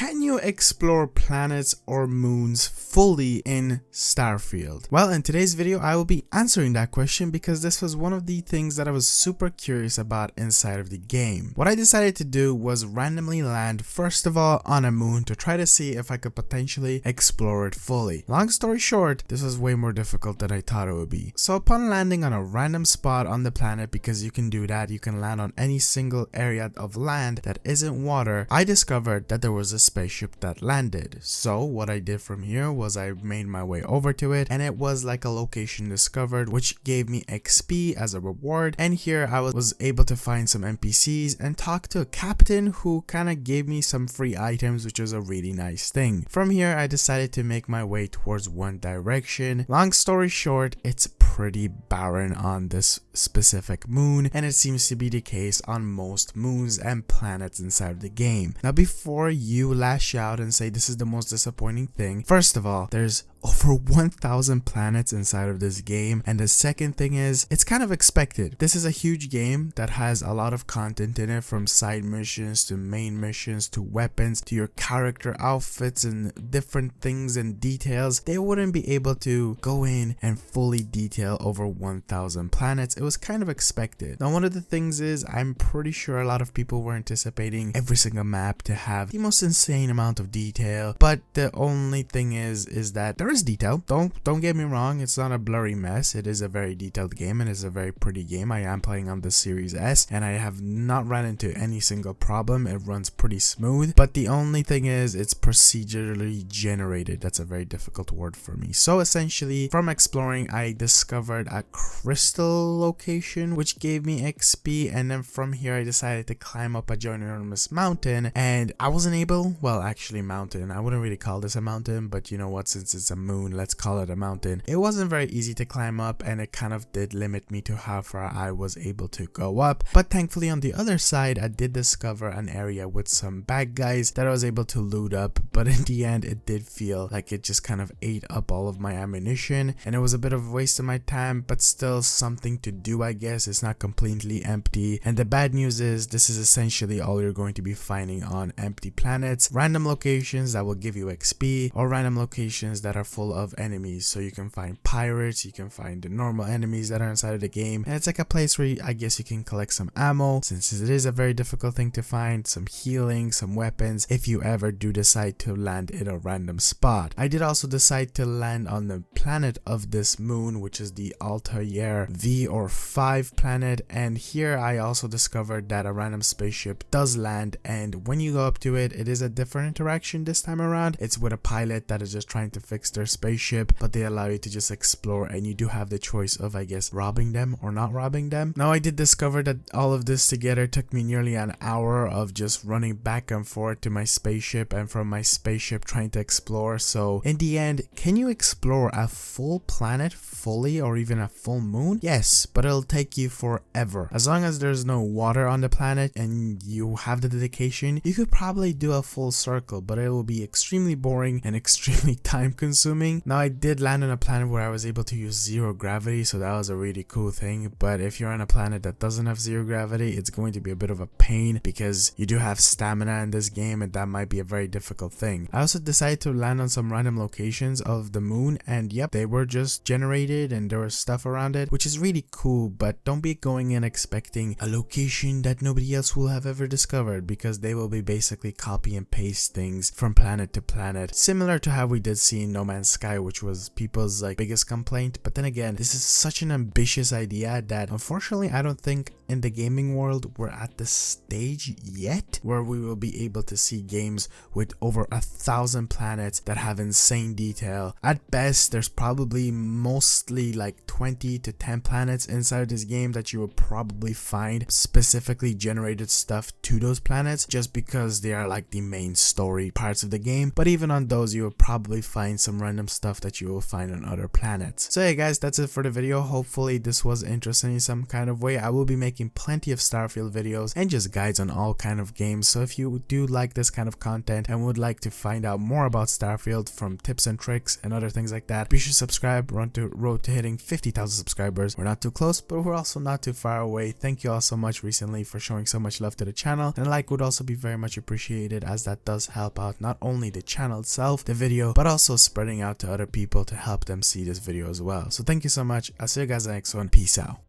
can you explore planets or moons fully in Starfield? Well, in today's video, I will be answering that question because this was one of the things that I was super curious about inside of the game. What I decided to do was randomly land first of all on a moon to try to see if I could potentially explore it fully. Long story short, this was way more difficult than I thought it would be. So upon landing on a random spot on the planet, because you can do that, you can land on any single area of land that isn't water, I discovered that there was a spaceship that landed. So what I did from here was I made my way over to it, and it was like a location discovered, which gave me XP as a reward. And here I was able to find some NPCs and talk to a captain who kind of gave me some free items, which was a really nice thing. From here I decided to make my way towards one direction. Long story short, it's pretty barren on this specific moon, and it seems to be the case on most moons and planets inside of the game. Now, before you lash out and say this is the most disappointing thing, first of all, there's over 1,000 planets inside of this game, and the second thing is, it's kind of expected. This is a huge game that has a lot of content in it, from side missions to main missions to weapons to your character outfits and different things and details. They wouldn't be able to go in and fully detail over 1,000 planets. It was kind of expected. Now, one of the things is, I'm pretty sure a lot of people were anticipating every single map to have the most insane amount of detail, but the only thing is that there is detail. Don't get me wrong, it's not a blurry mess. It is a very detailed game and it's a very pretty game. I am playing on the Series S and I have not run into any single problem. It runs pretty smooth, but the only thing is it's procedurally generated. That's a very difficult word for me. So essentially, from exploring, I discovered a crystal location which gave me XP, and then from here I decided to climb up a ginormous mountain, and I wasn't able, well, actually mountain, I wouldn't really call this a mountain, but you know what, since it's a moon, let's call it a mountain. It wasn't very easy to climb up, and it kind of did limit me to how far I was able to go up. But thankfully on the other side, I did discover an area with some bad guys that I was able to loot up, but in the end it did feel like it just kind of ate up all of my ammunition, and it was a bit of a waste of my time, but still something to do, I guess. It's not completely empty, and the bad news is this is essentially all you're going to be finding on empty planets: random locations that will give you XP, or random locations that are full of enemies. So you can find pirates, you can find the normal enemies that are inside of the game, and it's like a place where I guess you can collect some ammo, since it is a very difficult thing to find, some healing, some weapons, if you ever do decide to land in a random spot. I did also decide to land on the planet of this moon, which is the Altair V or 5 planet, and here I also discovered that a random spaceship does land, and when you go up to it, it is a different interaction this time around. It's with a pilot that is just trying to fix their spaceship, but they allow you to just explore, and you do have the choice of, I guess, robbing them or not robbing them. Now, I did discover that all of this together took me nearly an hour of just running back and forth to my spaceship, and from my spaceship trying to explore. So in the end, can you explore a full planet fully, or even a full moon? Yes, but it'll take you forever. As long as there's no water on the planet and you have the dedication, you could probably do a full circle, but it will be extremely boring and extremely time consuming. Now, I did land on a planet where I was able to use zero gravity, so that was a really cool thing, but if you're on a planet that doesn't have zero gravity, it's going to be a bit of a pain because you do have stamina in this game, and that might be a very difficult thing. I also decided to land on some random locations of the moon, and yep, they were just generated and there was stuff around it, which is really cool, but don't be going in expecting a location that nobody else will have ever discovered, because they will be basically copy and paste things from planet to planet, similar to how we did see in No Man's Sky, which was people's biggest complaint. But then again, this is such an ambitious idea that unfortunately I don't think in the gaming world we're at the stage yet where we will be able to see games with over 1,000 planets that have insane detail. At best, there's probably mostly like 20 to 10 planets inside this game that you will probably find specifically generated stuff to those planets, just because they are like the main story parts of the game. But even on those, you will probably find some random stuff that you will find on other planets. So yeah guys, that's it for the video. Hopefully this was interesting in some kind of way. I will be making making plenty of Starfield videos and just guides on all kind of games. So if you do like this kind of content and would like to find out more about Starfield from tips and tricks and other things like that, be sure to subscribe. We're on the road to hitting 50,000 subscribers. We're not too close, but we're also not too far away. Thank you all so much recently for showing so much love to the channel, and a like would also be very much appreciated, as that does help out not only the channel itself, the video, but also spreading out to other people to help them see this video as well. So thank you so much. I'll see you guys in the next one. Peace out.